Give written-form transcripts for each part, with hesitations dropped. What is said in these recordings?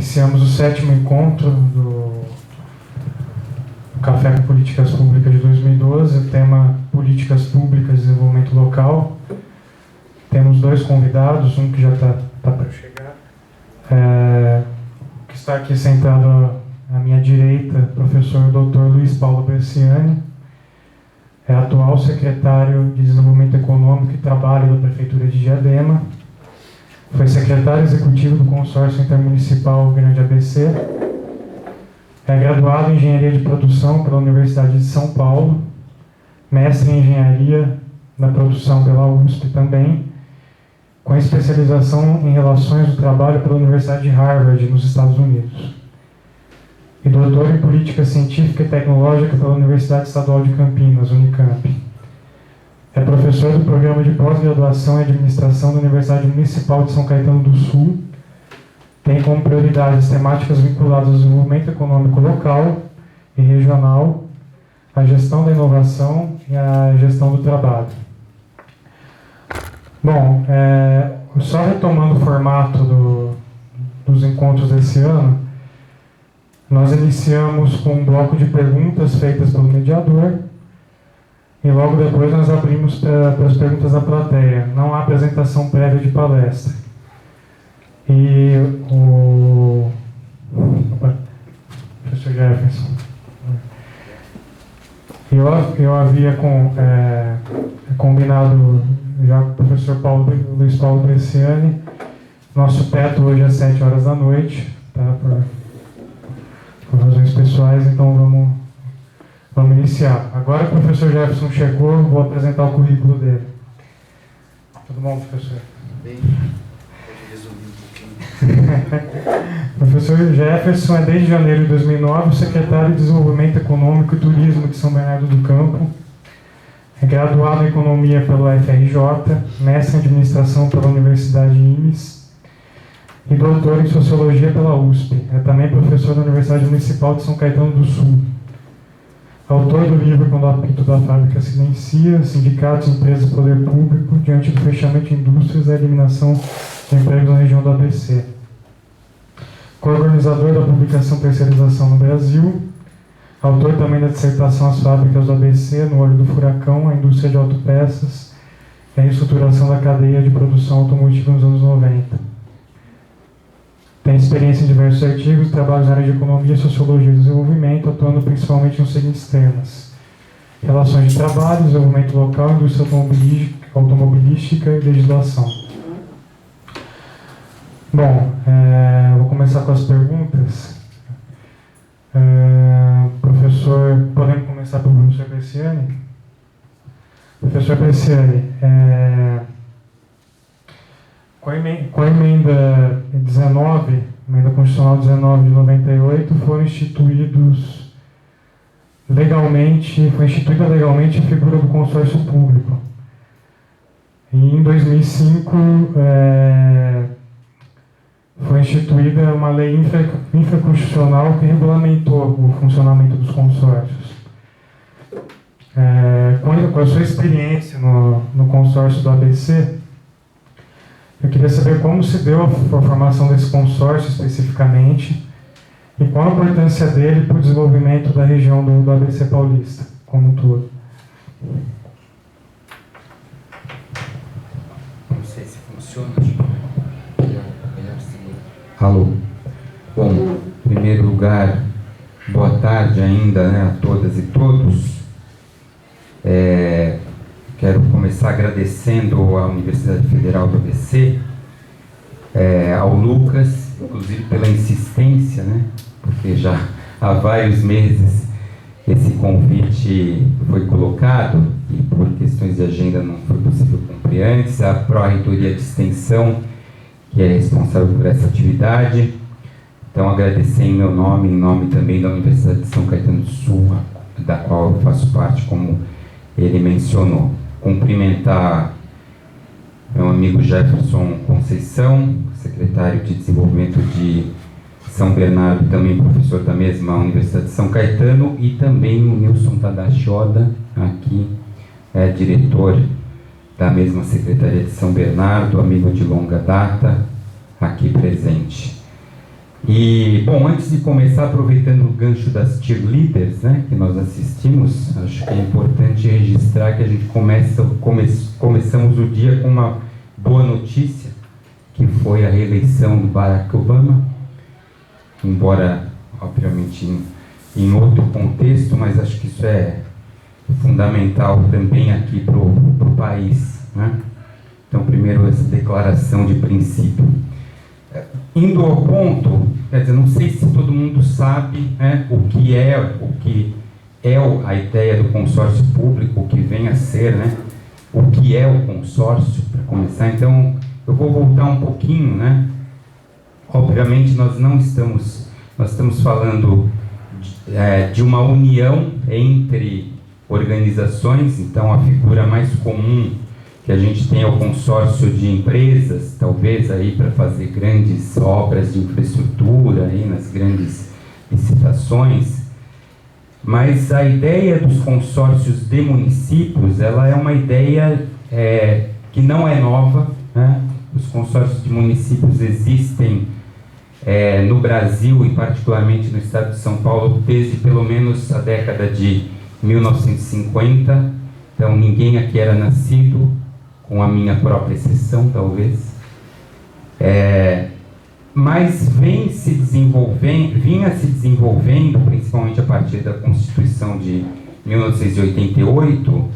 Iniciamos o 7º encontro do Café com Políticas Públicas de 2012, o tema Políticas Públicas e Desenvolvimento Local. Temos 2 convidados, um que já está para chegar, que está aqui sentado à minha direita, professor Dr. Luiz Paulo Bresciani, é atual secretário de Desenvolvimento Econômico e Trabalho da Prefeitura de Diadema, foi secretário executivo do Consórcio Intermunicipal Grande ABC, é graduado em Engenharia de Produção pela Universidade de São Paulo, mestre em Engenharia da Produção pela USP também, com especialização em Relações do Trabalho pela Universidade de Harvard, nos Estados Unidos, e doutor em Política Científica e Tecnológica pela Universidade Estadual de Campinas, Unicamp. É professor do Programa de Pós-Graduação em Administração da Universidade Municipal de São Caetano do Sul. Tem como prioridade as temáticas vinculadas ao desenvolvimento econômico local e regional, a gestão da inovação e a gestão do trabalho. Bom, só retomando o formato dos encontros desse ano, nós iniciamos com um bloco de perguntas feitas pelo mediador, e logo depois nós abrimos para as perguntas da plateia. Não há apresentação prévia de palestra. E o professor Jefferson. Eu havia combinado já com o professor Luiz Paulo Bresciani. Nosso teto hoje é às 7 horas da noite, tá? Por razões pessoais, então vamos iniciar. Agora que o professor Jefferson chegou, vou apresentar o currículo dele. Tudo bom, professor? Bem, pode resumir um pouquinho. O professor Jefferson é desde janeiro de 2009 secretário de Desenvolvimento Econômico e Turismo de São Bernardo do Campo. É graduado em Economia pela UFRJ, mestre em Administração pela Universidade IMES e doutor em Sociologia pela USP. É também professor da Universidade Municipal de São Caetano do Sul. Autor do livro Quando o Apito da Fábrica Silencia, Sindicatos, Empresas e Poder Público, diante do fechamento de indústrias e a eliminação de empregos na região do ABC. Co-organizador da publicação Terceirização no Brasil. Autor também da dissertação As Fábricas do ABC, no Olho do Furacão, a Indústria de Autopeças e a Reestruturação da Cadeia de Produção Automotiva nos anos 90. Tem experiência em diversos artigos, trabalhos na área de Economia, Sociologia e Desenvolvimento, atuando principalmente nos seguintes temas: relações de trabalho, desenvolvimento local, indústria automobilística e legislação. Bom, vou começar com as perguntas. Professor, podemos começar pelo professor Bresciani? Professor Bresciani, com a emenda 19, emenda constitucional 19 de 98, foi instituída legalmente a figura do consórcio público. E em 2005 foi instituída uma lei infraconstitucional que regulamentou o funcionamento dos consórcios. Com a sua experiência no consórcio do ABC, eu queria saber como se deu a formação desse consórcio especificamente e qual a importância dele para o desenvolvimento da região do ABC paulista, como um todo. Não sei se funciona, acho que melhor seguir. Alô. Bom, em primeiro lugar, boa tarde ainda, né, a todas e todos. Quero começar agradecendo à Universidade Federal do ABC, ao Lucas, inclusive pela insistência, né? Porque já há vários meses esse convite foi colocado e por questões de agenda não foi possível cumprir antes. A Pró-Reitoria de Extensão, que é responsável por essa atividade. Então, agradecer em meu nome, em nome também da Universidade de São Caetano do Sul, da qual eu faço parte, como ele mencionou. Cumprimentar meu amigo Jefferson Conceição, secretário de Desenvolvimento de São Bernardo, também professor da mesma Universidade de São Caetano, e também o Nilson Tadashi Oda, aqui diretor da mesma Secretaria de São Bernardo, amigo de longa data, aqui presente. E, bom, antes de começar, aproveitando o gancho das cheerleaders, né, que nós assistimos, acho que é importante registrar que a gente começamos o dia com uma boa notícia, que foi a reeleição do Barack Obama, embora, obviamente, em outro contexto, mas acho que isso é fundamental também aqui para o país, né? Então, primeiro, essa declaração de princípio. Indo ao ponto, quer dizer, não sei se todo mundo sabe, né, o que é a ideia do consórcio público, o que vem a ser, né, o que é o consórcio, para começar. Então, eu vou voltar um pouquinho, né. Obviamente, nós estamos falando de uma união entre organizações. Então, a figura mais comum que a gente tem é o consórcio de empresas, talvez aí para fazer grandes obras de infraestrutura aí nas grandes licitações. Mas a ideia dos consórcios de municípios, ela é uma ideia que não é nova, né? Os consórcios de municípios existem no Brasil e particularmente no estado de São Paulo desde pelo menos a década de 1950. Então ninguém aqui era nascido, com a minha própria exceção, talvez. Mas vinha se desenvolvendo, principalmente a partir da Constituição de 1988,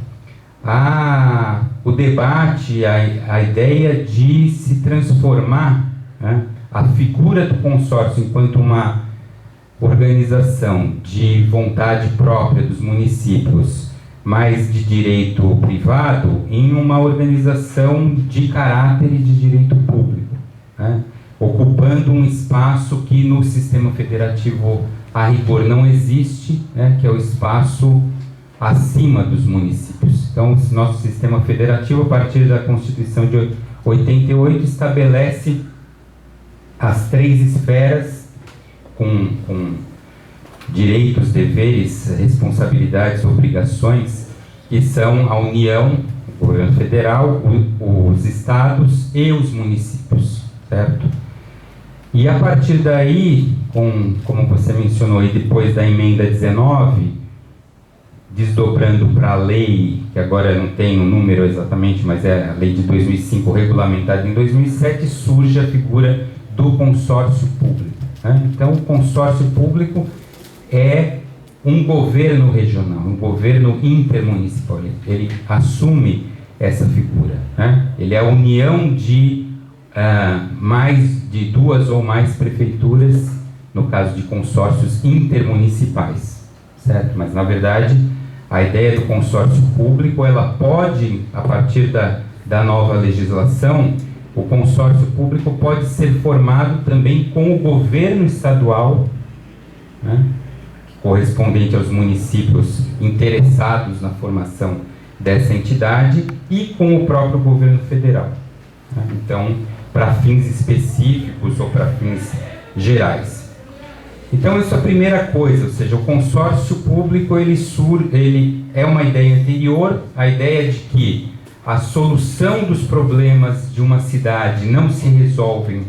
o debate, a ideia de se transformar, né, a figura do consórcio enquanto uma organização de vontade própria dos municípios, mas de direito privado, em uma organização de caráter e de direito público, né? Ocupando um espaço que no sistema federativo a rigor não existe, né? Que é o espaço acima dos municípios. Então, o nosso sistema federativo, a partir da Constituição de 88, estabelece as 3 esferas com direitos, deveres, responsabilidades, obrigações, que são a União, o governo federal, os estados e os municípios, certo? E a partir daí, como você mencionou aí, depois da emenda 19, desdobrando para a lei, que agora não tem o número exatamente, mas é a lei de 2005, regulamentada em 2007, surge a figura do consórcio público, né? Então, o consórcio público é um governo regional, um governo intermunicipal. Ele assume essa figura, né? Ele é a união de mais de 2 ou mais prefeituras, no caso de consórcios intermunicipais, certo? Mas, na verdade, a ideia do consórcio público, ela pode, a partir da nova legislação, o consórcio público pode ser formado também com o governo estadual, né, correspondente aos municípios interessados na formação dessa entidade, e com o próprio governo federal, né? Então, para fins específicos ou para fins gerais. Então, isso é a primeira coisa, ou seja, o consórcio público, ele é uma ideia anterior, a ideia de que a solução dos problemas de uma cidade não se resolvem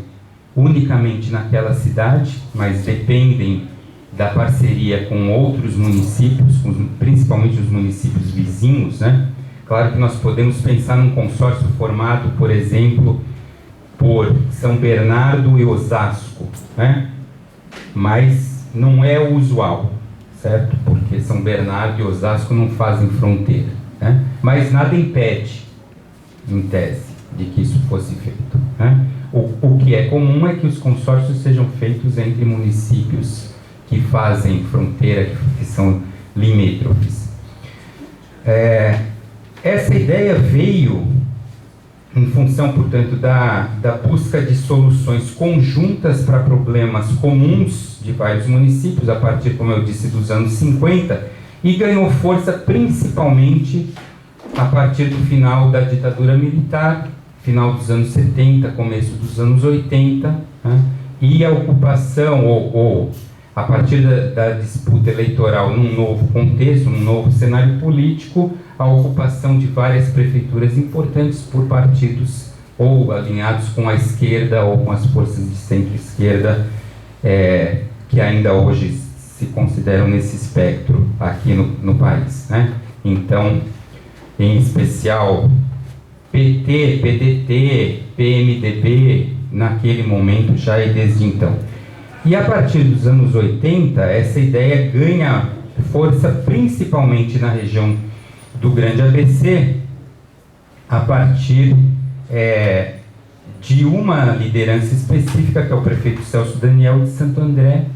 unicamente naquela cidade, mas dependem da parceria com outros municípios, principalmente os municípios vizinhos, né? Claro que nós podemos pensar num consórcio formado, por exemplo, por São Bernardo e Osasco, né? Mas não é o usual, certo? Porque São Bernardo e Osasco não fazem fronteira, né? Mas nada impede, em tese, de que isso fosse feito, né? O que é comum é que os consórcios sejam feitos entre municípios que fazem fronteira, que são limítrofes. Essa ideia veio em função, portanto, da busca de soluções conjuntas para problemas comuns de vários municípios, a partir, como eu disse, dos anos 50, e ganhou força principalmente a partir do final da ditadura militar, final dos anos 70, começo dos anos 80, né? E a ocupação, ou a partir da disputa eleitoral num novo contexto, num novo cenário político, a ocupação de várias prefeituras importantes por partidos ou alinhados com a esquerda ou com as forças de centro-esquerda que ainda hoje se consideram nesse espectro aqui no país, né? Então, em especial, PT, PDT, PMDB, naquele momento já e desde então. E a partir dos anos 80, essa ideia ganha força principalmente na região do Grande ABC, a partir de uma liderança específica, que é o prefeito Celso Daniel de Santo André,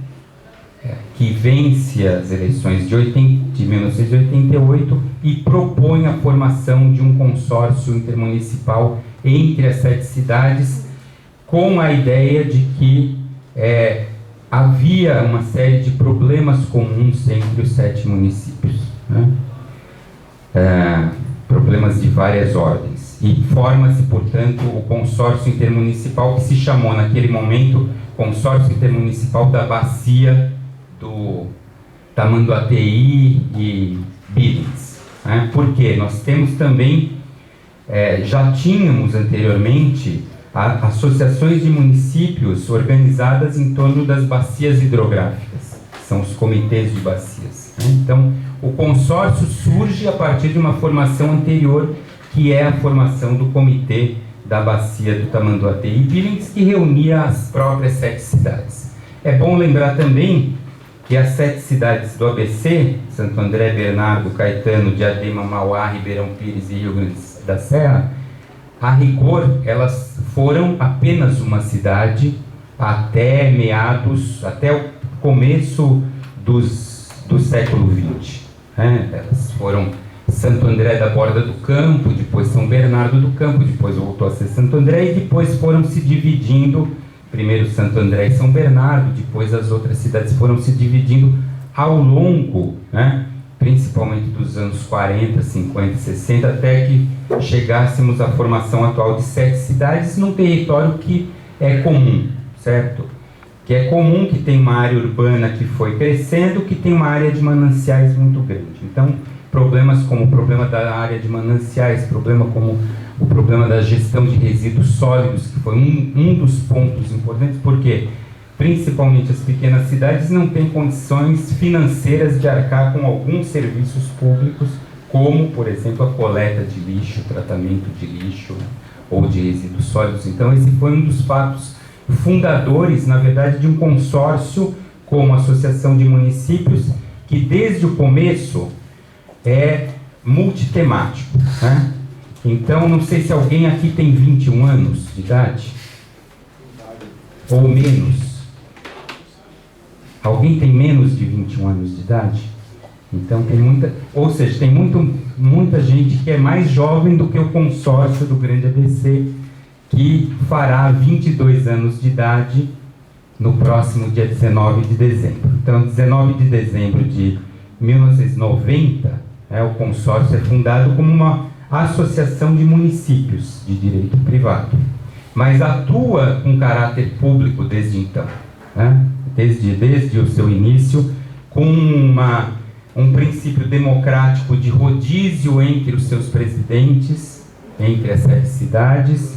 que vence as eleições de 1988 e propõe a formação de um consórcio intermunicipal entre as 7 cidades, com a ideia de que havia uma série de problemas comuns entre os 7 municípios, né? Problemas de várias ordens. E forma-se, portanto, o consórcio intermunicipal, que se chamou naquele momento Consórcio Intermunicipal da Bacia do Tamanduateí e Billings, né? Porque nós temos também, já tínhamos anteriormente, associações de municípios organizadas em torno das bacias hidrográficas, que são os comitês de bacias, né? Então, o consórcio surge a partir de uma formação anterior, que é a formação do Comitê da Bacia do Tamanduateí e Billings, que reunia as próprias 7 cidades. É bom lembrar também que as 7 cidades do ABC, Santo André, Bernardo, Caetano, Diadema, Mauá, Ribeirão Pires e Rio Grande da Serra, a rigor, elas foram apenas uma cidade até o começo do século XX, né? Elas foram Santo André da Borda do Campo, depois São Bernardo do Campo, depois voltou a ser Santo André e depois foram se dividindo, primeiro Santo André e São Bernardo, depois as outras cidades foram se dividindo ao longo, né, principalmente dos anos 40, 50, 60, até que chegássemos à formação atual de 7 cidades num território que é comum, certo? Que é comum, que tem uma área urbana que foi crescendo, que tem uma área de mananciais muito grande. Então, problemas como o problema da área de mananciais, problema como o problema da gestão de resíduos sólidos, que foi um dos pontos importantes, porque principalmente as pequenas cidades não têm condições financeiras de arcar com alguns serviços públicos, como, por exemplo, a coleta de lixo, tratamento de lixo ou de resíduos sólidos. Então, esse foi um dos fatos fundadores, na verdade, de um consórcio como associação de municípios, que desde o começo é multitemático, né? Então, não sei se alguém aqui tem 21 anos de idade, ou menos. Alguém tem menos de 21 anos de idade? Então, tem muita gente que é mais jovem do que o consórcio do Grande ABC, que fará 22 anos de idade no próximo dia 19 de dezembro. Então, 19 de dezembro de 1990, o consórcio é fundado como uma associação de municípios de direito privado, mas atua com caráter público desde então, né? Desde o seu início, com um princípio democrático de rodízio entre os seus presidentes, entre as 7 cidades,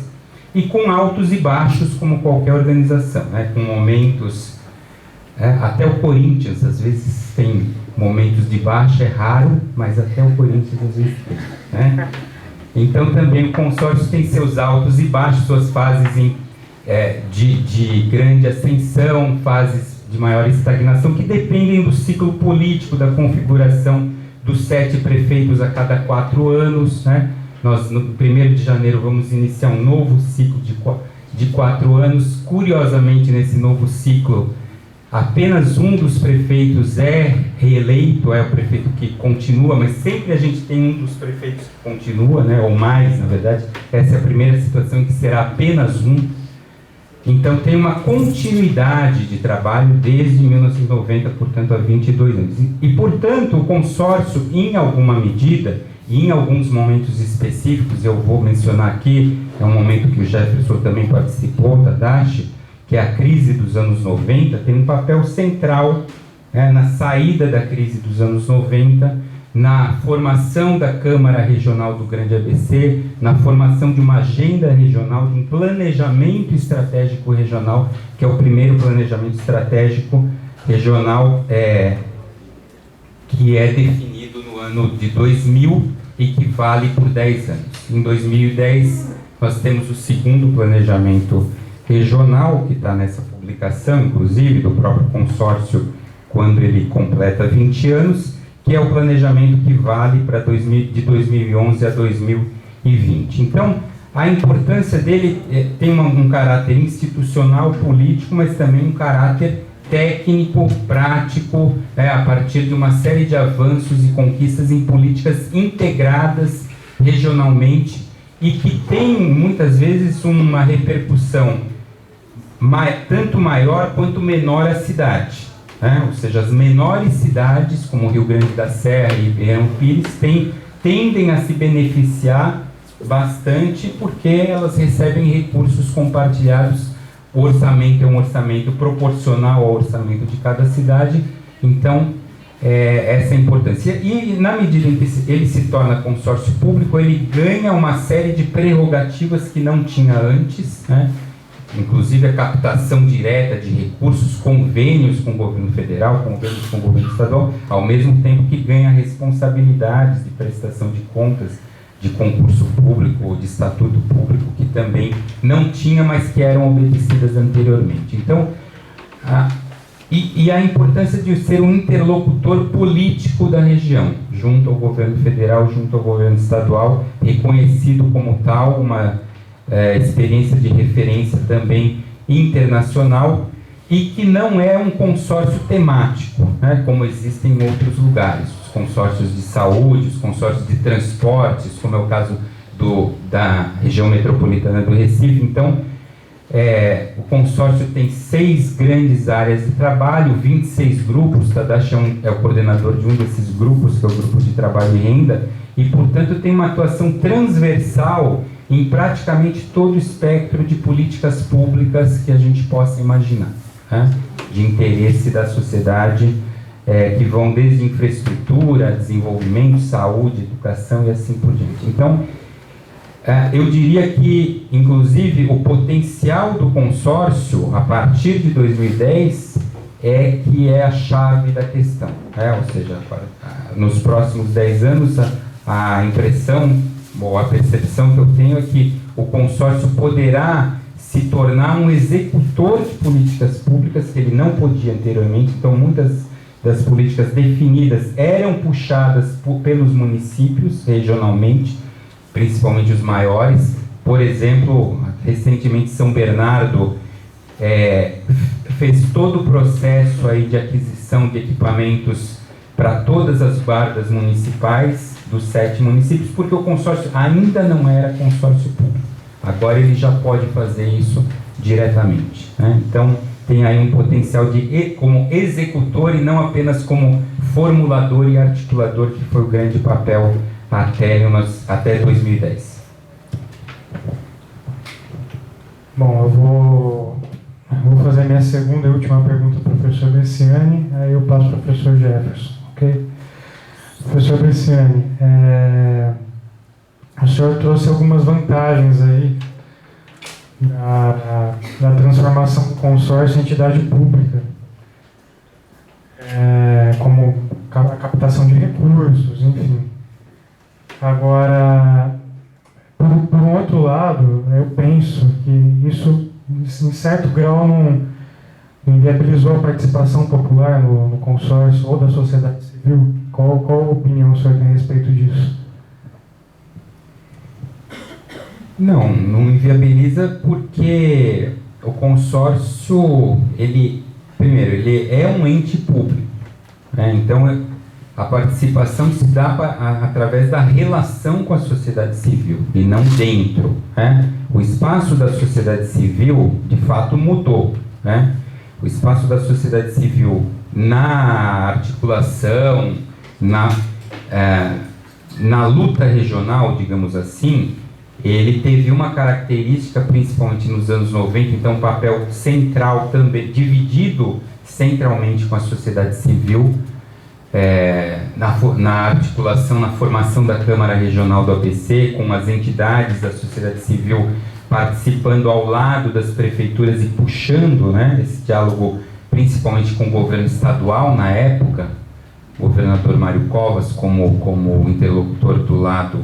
e com altos e baixos, como qualquer organização, né? Com momentos, até o Corinthians às vezes tem momentos de baixa, é raro, mas até o Corinthians às vezes tem, né? Então também o consórcio tem seus altos e baixos, suas fases de grande ascensão, fases de maior estagnação, que dependem do ciclo político, da configuração dos 7 prefeitos a cada 4 anos, né? Nós, no 1º de janeiro, vamos iniciar um novo ciclo de 4 anos. Curiosamente, nesse novo ciclo, apenas um dos prefeitos é reeleito, é o prefeito que continua, mas sempre a gente tem um dos prefeitos que continua, né? Ou mais, na verdade. Essa é a primeira situação em que será apenas um. Então, tem uma continuidade de trabalho desde 1990, portanto, há 22 anos. E, portanto, o consórcio, em alguma medida, e em alguns momentos específicos, eu vou mencionar aqui, é um momento que o Jefferson também participou, Tadashi, que é a crise dos anos 90, tem um papel central, na saída da crise dos anos 90, na formação da Câmara Regional do Grande ABC, na formação de uma agenda regional, de um planejamento estratégico regional, que é o primeiro planejamento estratégico regional que é definido no ano de 2000 e que vale por 10 anos. Em 2010, nós temos o segundo planejamento regional, que está nessa publicação, inclusive, do próprio consórcio, quando ele completa 20 anos, que é o planejamento que vale de 2011 a 2020. Então, a importância dele tem um caráter institucional, político, mas também um caráter técnico, prático, a partir de uma série de avanços e conquistas em políticas integradas regionalmente e que tem, muitas vezes, uma repercussão tanto maior quanto menor a cidade. Ou seja, as menores cidades, como Rio Grande da Serra e Ribeirão Pires, tendem a se beneficiar bastante porque elas recebem recursos compartilhados. O orçamento é um orçamento proporcional ao orçamento de cada cidade, então essa é a importância. E na medida em que ele se torna consórcio público, ele ganha uma série de prerrogativas que não tinha antes, inclusive a captação direta de recursos, convênios com o governo federal, convênios com o governo estadual, ao mesmo tempo que ganha responsabilidades de prestação de contas, de concurso público, de estatuto público, que também não tinha, mas que eram obedecidas anteriormente. Então, a importância de ser um interlocutor político da região, junto ao governo federal, junto ao governo estadual, reconhecido como tal, uma experiência de referência também internacional, e que não é um consórcio temático, como existem em outros lugares, os consórcios de saúde, os consórcios de transportes, como é o caso da região metropolitana do Recife. Então, o consórcio tem 6 grandes áreas de trabalho, 26 grupos. Tadashi é o coordenador de um desses grupos, que é o grupo de trabalho e renda, e, portanto, tem uma atuação transversal em praticamente todo o espectro de políticas públicas que a gente possa imaginar, de interesse da sociedade, que vão desde infraestrutura, desenvolvimento, saúde, educação e assim por diante. Então, eu diria que, inclusive, o potencial do consórcio, a partir de 2010, que é a chave da questão. Ou seja, nos próximos 10 anos, a impressão ou a percepção que eu tenho é que o consórcio poderá se tornar um executor de políticas públicas que ele não podia anteriormente. Então, muitas das políticas definidas eram puxadas pelos municípios regionalmente, principalmente os maiores. Por exemplo, recentemente São Bernardo fez todo o processo aí de aquisição de equipamentos para todas as guardas municipais dos 7 municípios, porque o consórcio ainda não era consórcio público. Agora ele já pode fazer isso diretamente. Então, tem aí um potencial como executor e não apenas como formulador e articulador, que foi o grande papel até 2010. Bom, eu vou fazer a minha segunda e última pergunta para o professor Bresciani, aí eu passo para o professor Jefferson, ok? Professor Bresciani, o senhor trouxe algumas vantagens aí da transformação do consórcio em entidade pública, como a captação de recursos, enfim. Agora, por um outro lado, eu penso que isso, em certo grau, não inviabilizou a participação popular no consórcio ou da sociedade civil. Qual a opinião o senhor tem a respeito disso? Não inviabiliza, porque o consórcio, primeiro, ele é um ente público, então a participação se dá através da relação com a sociedade civil e não dentro. O espaço da sociedade civil, de fato, mudou. O espaço da sociedade civil na articulação, na luta regional, digamos assim, ele teve uma característica, principalmente nos anos 90, então um papel central também, dividido centralmente com a sociedade civil, na articulação, na formação da Câmara Regional do ABC, com as entidades da sociedade civil participando ao lado das prefeituras e puxando, né, esse diálogo principalmente com o governo estadual na época, o governador Mário Covas como interlocutor do lado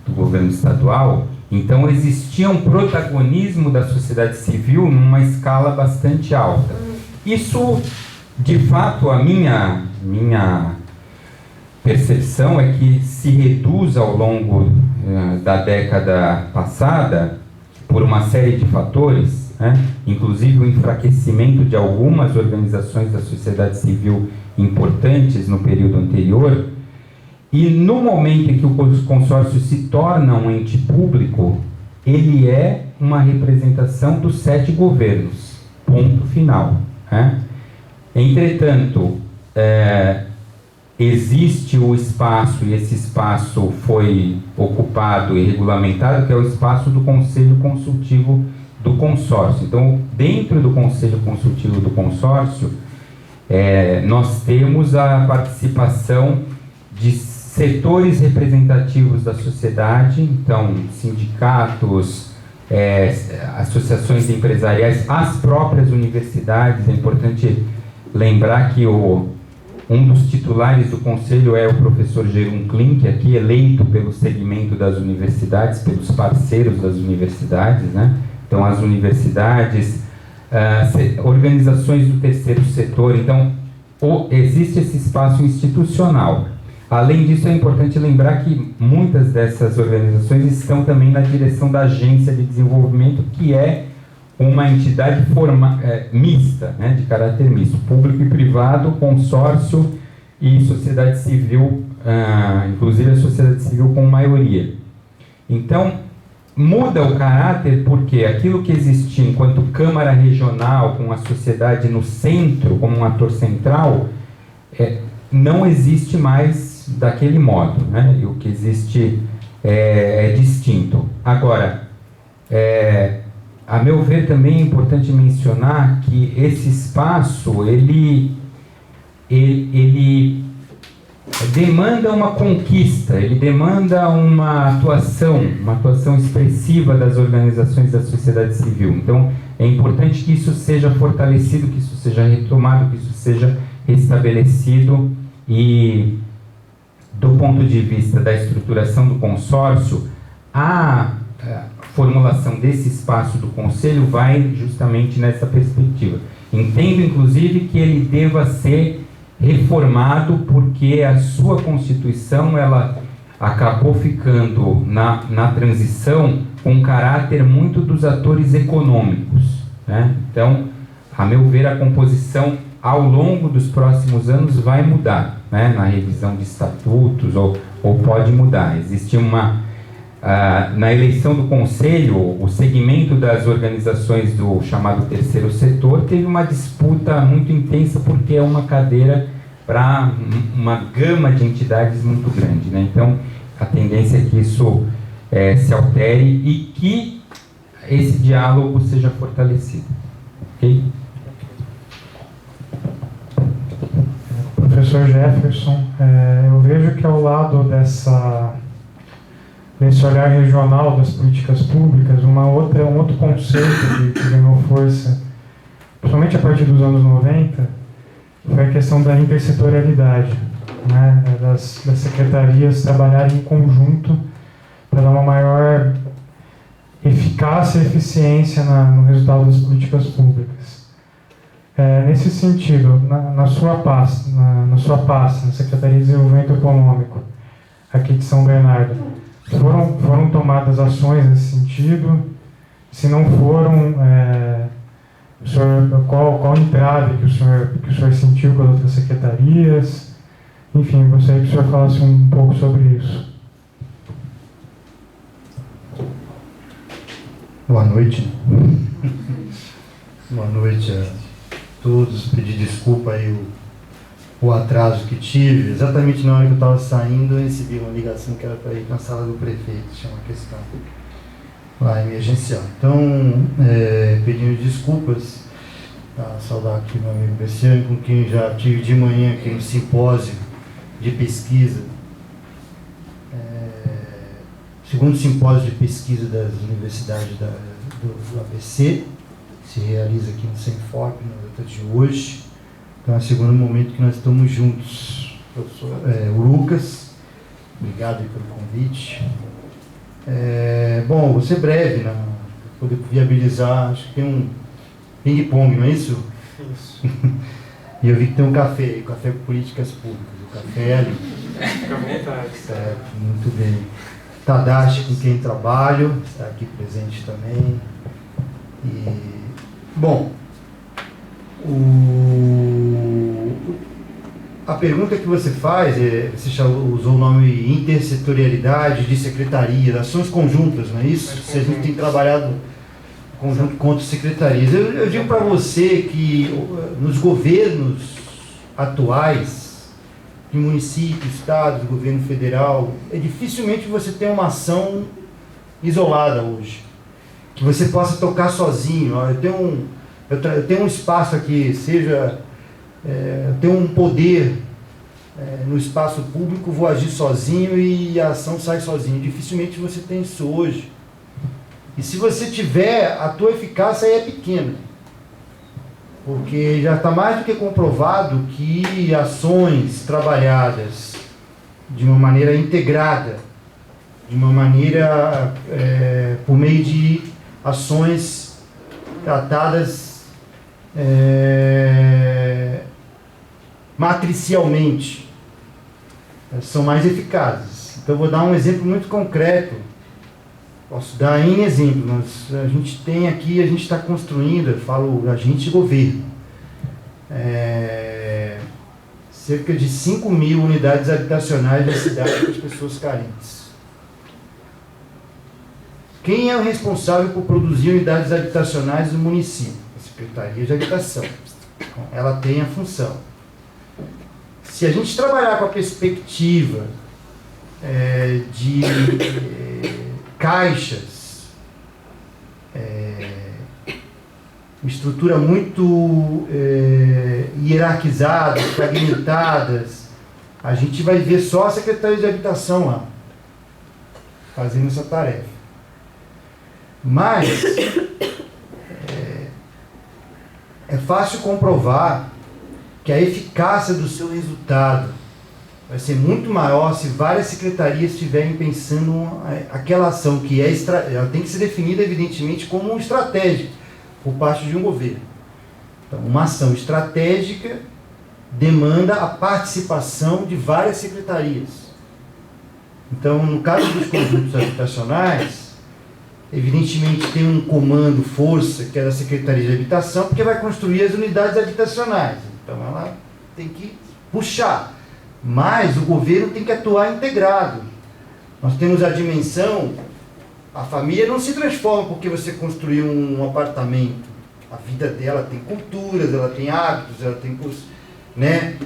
do governo estadual. Então existia um protagonismo da sociedade civil numa escala bastante alta. Isso, de fato, a minha percepção é que se reduz ao longo da década passada por uma série de fatores, né? Inclusive o enfraquecimento de algumas organizações da sociedade civil importantes no período anterior. E no momento em que o consórcio se torna um ente público, ele é uma representação dos 7 governos, ponto final, né? Entretanto, existe o espaço, e esse espaço foi ocupado e regulamentado, que é o espaço do Conselho Consultivo do Consórcio. Então, dentro do Conselho Consultivo do Consórcio, nós temos a participação de setores representativos da sociedade, então sindicatos, associações empresariais, as próprias universidades. É importante lembrar que um dos titulares do conselho é o professor Jerum Klink, aqui eleito pelo segmento das universidades, pelos parceiros das universidades, né? Então as universidades, organizações do terceiro setor. Então existe esse espaço institucional. Além disso, é importante lembrar que muitas dessas organizações estão também na direção da Agência de Desenvolvimento, que é uma entidade mista, né, de caráter misto, público e privado, consórcio e sociedade civil, inclusive a sociedade civil com maioria. Então, muda o caráter porque aquilo que existia enquanto Câmara Regional, com a sociedade no centro, como um ator central, não existe mais daquele modo, né? E o que existe é distinto. Agora, a meu ver, também é importante mencionar que esse espaço, ele demanda uma conquista, ele demanda uma atuação expressiva das organizações da sociedade civil. Então, é importante que isso seja fortalecido, que isso seja retomado, que isso seja restabelecido. E, do ponto de vista da estruturação do consórcio, a formulação desse espaço do Conselho vai justamente nessa perspectiva. Entendo, inclusive, que ele deva ser reformado porque a sua Constituição ela acabou ficando na transição com um caráter muito dos atores econômicos, né? Então, a meu ver, a composição ao longo dos próximos anos vai mudar, né? Na revisão de estatutos ou pode mudar. Existe na eleição do Conselho, o segmento das organizações do chamado terceiro setor teve uma disputa muito intensa porque é uma cadeira para uma gama de entidades muito grande, né? Então, a tendência é que isso se altere e que esse diálogo seja fortalecido. Ok? Professor Jefferson, eu vejo que ao lado desse olhar regional das políticas públicas, um outro conceito que ganhou força, principalmente a partir dos anos 90, foi a questão da intersetorialidade, né? Das secretarias trabalharem em conjunto para dar uma maior eficácia e eficiência no resultado das políticas públicas. Nesse sentido, na sua pasta, na Secretaria de Desenvolvimento Econômico, aqui de São Bernardo, foram tomadas ações nesse sentido? Se não foram, qual entrave que o senhor sentiu com as outras secretarias? Enfim, gostaria que o senhor falasse um pouco sobre isso. Boa noite. Boa noite a todos. Pedir desculpa aí o atraso que tive. Exatamente na hora que eu estava saindo, eu recebi uma ligação que era para ir na sala do prefeito, tinha uma questão lá emergencial. Então, pedindo desculpas, saudar aqui meu amigo Bessiani, com quem já tive de manhã aqui no simpósio de pesquisa, segundo simpósio de pesquisa das universidades do ABC, que se realiza aqui no Senforp, na data de hoje. Então é o segundo momento que nós estamos juntos. Professor, o Lucas, obrigado aí pelo convite. Bom, vou ser breve, né, para poder viabilizar. Acho que tem um ping-pong, não é isso? Isso. E eu vi que tem um café com políticas públicas. O café é ali. Fica à vontade. Certo, muito bem. Tadashi, com quem trabalho, está aqui presente também. E, bom, a pergunta que você faz, você já usou o nome intersetorialidade de secretaria, ações conjuntas, não é isso? Se a gente tem trabalhado conjunto contra secretarias. Eu digo para você que nos governos atuais, de município, estado, governo federal, dificilmente você tem uma ação isolada hoje, que você possa tocar sozinho. Eu tenho um espaço aqui, eu tenho um poder no espaço público, vou agir sozinho e a ação sai sozinho. Dificilmente você tem isso hoje. E se você tiver, a tua eficácia aí é pequena. Porque já está mais do que comprovado que ações trabalhadas de uma maneira integrada, de uma maneira por meio de ações tratadas matricialmente, são mais eficazes. Então eu vou dar um exemplo muito concreto. Posso dar em exemplo. A gente tem aqui, a gente está construindo, eu falo a gente governo, cerca de 5.000 unidades habitacionais da cidade para as pessoas carentes. Quem é o responsável por produzir unidades habitacionais no município? A Secretaria de Habitação. Então, ela tem a função. Se a gente trabalhar com a perspectiva de caixas, uma estrutura muito hierarquizadas, fragmentadas, a gente vai ver só a Secretaria de Habitação lá, fazendo essa tarefa. Mas é fácil comprovar que a eficácia do seu resultado vai ser muito maior se várias secretarias estiverem pensando aquela ação que ela tem que ser definida, evidentemente, como estratégica por parte de um governo. Então, uma ação estratégica demanda a participação de várias secretarias. Então, no caso dos conjuntos habitacionais, evidentemente tem um comando, força, que é da Secretaria de Habitação, porque vai construir as unidades habitacionais. Então, ela tem que puxar. Mas o governo tem que atuar integrado. Nós temos a dimensão, a família não se transforma porque você construiu um apartamento. A vida dela tem culturas, ela tem hábitos, ela tem coisas, né,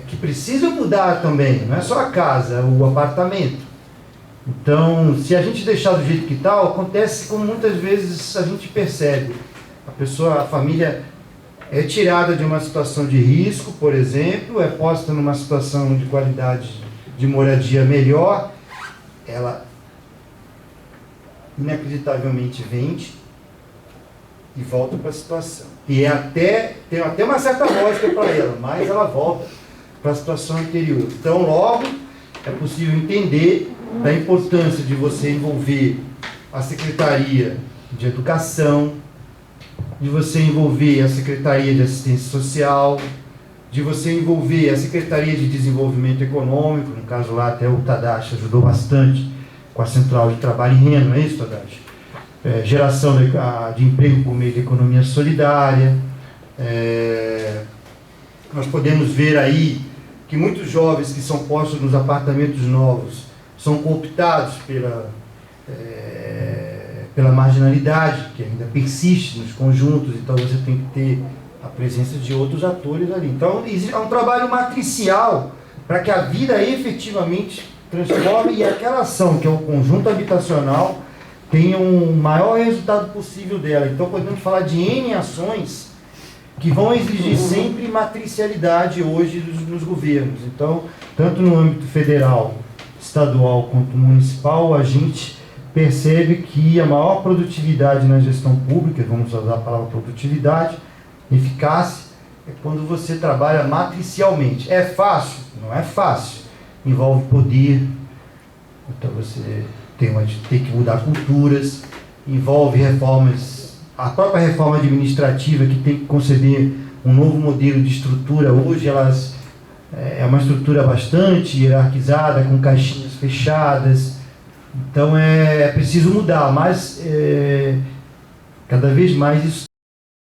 que precisam mudar também. Não é só a casa, o apartamento. Então, se a gente deixar do jeito que está, acontece como muitas vezes a gente percebe. A família é tirada de uma situação de risco, por exemplo, é posta numa situação de qualidade de moradia melhor, ela inacreditavelmente vende e volta para a situação. E tem até uma certa lógica para ela, mas ela volta para a situação anterior. Então, logo, é possível entender da importância de você envolver a Secretaria de Educação, de você envolver a Secretaria de Assistência Social, de você envolver a Secretaria de Desenvolvimento Econômico, no caso lá até o Tadashi ajudou bastante com a Central de Trabalho e Renda, não é isso, Tadashi? Geração de emprego por meio da economia solidária. Nós podemos ver aí que muitos jovens que são postos nos apartamentos novos são cooptados pela marginalidade, que ainda persiste nos conjuntos, então você tem que ter a presença de outros atores ali. Então, é um trabalho matricial para que a vida efetivamente transforme e aquela ação, que é o conjunto habitacional, tenha um maior resultado possível dela. Então, podemos falar de N ações que vão exigir sempre matricialidade hoje nos governos. Então, tanto no âmbito federal, estadual quanto municipal, a gente percebe que a maior produtividade na gestão pública, vamos usar a palavra produtividade, eficácia, é quando você trabalha matricialmente. É fácil? Não é fácil. Envolve poder, então você tem que mudar culturas, envolve reformas, a própria reforma administrativa que tem que conceber um novo modelo de estrutura. Hoje é uma estrutura bastante hierarquizada, com caixinhas fechadas, então é preciso mudar, mas cada vez mais isso